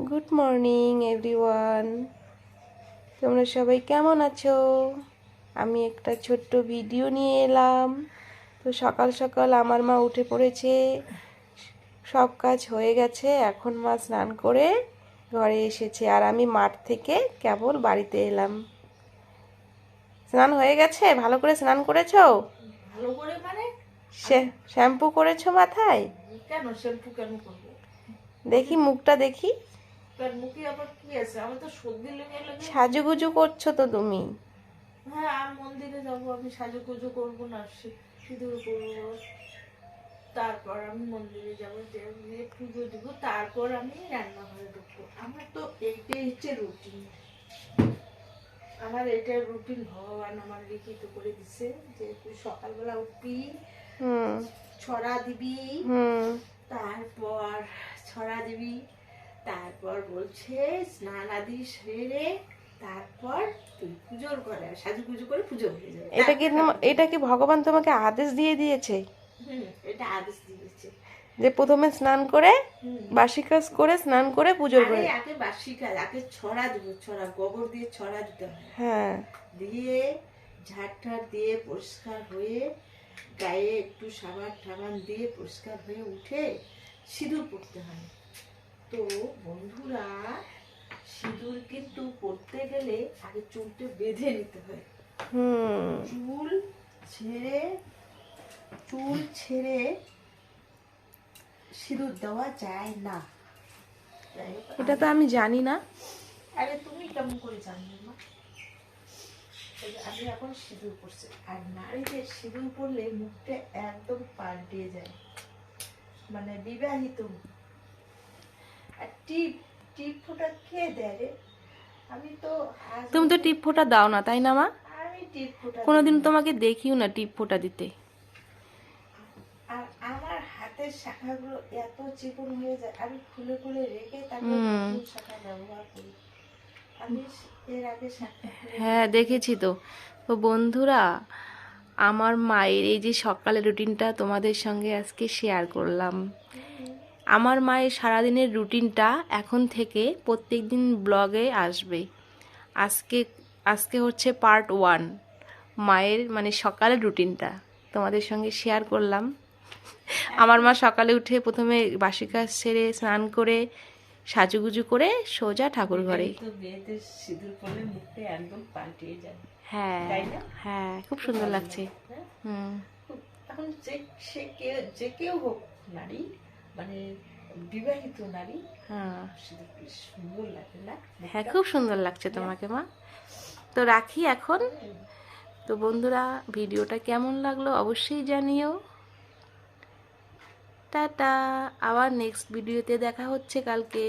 Good morning everyone, তোমরা সবাই কেমন আছো? আমি একটা ছোট্ট ভিডিও নিয়ে এলাম। তো সকাল সকাল আমার মা উঠে পড়েছে, সব কাজ হয়ে গেছে। এখন মা স্নান করে ঘরে এসেছে, আর আমি মাঠ থেকে কেবল বাড়িতে এলাম। স্নান হয়ে গেছে? ভালো করে স্নান করেছো? ভালো করে মানে শ্যাম্পু করেছো মাথায়? কেন শ্যাম্পু কেন করবো? দেখি মুখটা দেখি। তার মুখে আবার কি আছে? আমি তো সর্দি লেগে লেগে। সাজুগুজু করছো তো তুমি। হ্যাঁ, আমি মন্দিরে যাবো, আমি সাজুগুজু করবো না, সিঁদুর করবো, তারপর আমি মন্দিরে যাবো, গিয়ে পুজো দিব, তারপর আমি রান্নাঘরে ঢুকবো। আমার তো এইটাই হচ্ছে রুটিন। আমার এটা রুটিন ভগবান আমার লিখিত করে দিছে যে তুই সকালবেলা উঠবি, হুম ছড়া দিবি, হুম তারপর ছড়া দিবি, তারপর বলছে স্নান আদি সেরে তারপর তুই পুজোর ঘরে সাজুগুজু করে পুজো হয়ে যাবে। এটা কি ভগবান তোমাকে আদেশ দিয়ে দিয়েছে এটা আদেশ দিয়েছে যে প্রথমে স্নান করে হুম। বাসি কাজ করে স্নান করে পুজোর আরে ঘরে? আগে বাসি কাজ, আগে ছড়া দিব, ছড়া গোবর দিয়ে ছড়া দিতে হয়, হ্যাঁ। দিয়ে ঝাড় ঠাড় দিয়ে পরিষ্কার হয়ে গায়ে একটু সাবান টাবান দিয়ে পরিষ্কার হয়ে উঠে সিঁদুর পড়তে হয়। তো বন্ধুরা, সিঁদুর কিন্তু পড়তে গেলে আগে চুলটা বেঁধে নিতে হয়। হুম চুল ছেড়ে সিঁদুর দেওয়া যায় না। এটা তো আমি জানি না। আরে তুমি কেমন করে জানবে মা? আমি এখন সিঁদুর পড়ছি, আর নারীদের সিঁদুর পড়লে মুখটা একদম পাল্টে যায়, মানে বিবাহিত। আর টিপ টিপ ফোটা কে দেয় রে? আমি তো তুমি তো টিপ ফোঁটা দাও না, তাই না মা? আমি টিপ ফোটা কোনোদিন দিই না। তোমাকে দেখিও না টিপ ফোঁটা দিতে। আর আমার হাতের শাখাগুলো এত চিকন হয়ে যায়, আমি খুলে খুলে রেখে তারপর হুম নতুন শাখা ব্যবহার করি। আমি এর আগে শাখা খুলে হ্যাঁ, দেখেছি তো। তো বন্ধুরা, আমার মায়ের এই যে সকালের রুটিনটা তোমাদের সঙ্গে আজকে শেয়ার করলাম। আমার মায়ের সারাদিনের রুটিনটা এখন থেকে প্রত্যেক দিন ব্লগে আসবে। আজকে আজকে হচ্ছে পার্ট 1, মায়ের মানে সকালের রুটিনটা তোমাদের সঙ্গে শেয়ার করলাম। আমার মা সকালে উঠে প্রথমে বাসি কাজ সেরে স্নান করে সাজুগুজু করে সোজা ঠাকুর ঘরে। তো মেয়েদের সিঁদুর পরলে মুখটা একদম পাল্টে যায়, হ্যাঁ তাই না? হ্যাঁ, খুব সুন্দর ভালো লাগছে। লাগে, হ্যাঁ? হুম এখন যে কেউ হোক নারী, মানে বিবাহিত নারী, হ্যাঁ সিঁদুর পরলে সুন্দর লাগে না? হ্যাঁ, খুব সুন্দর লাগছে তোমাকে মা। তো রাখি এখন। তো বন্ধুরা, ভিডিওটা কেমন লাগলো অবশ্যই জানিও। টাটা, আবার নেক্সট ভিডিওতে দেখা হচ্ছে কালকে।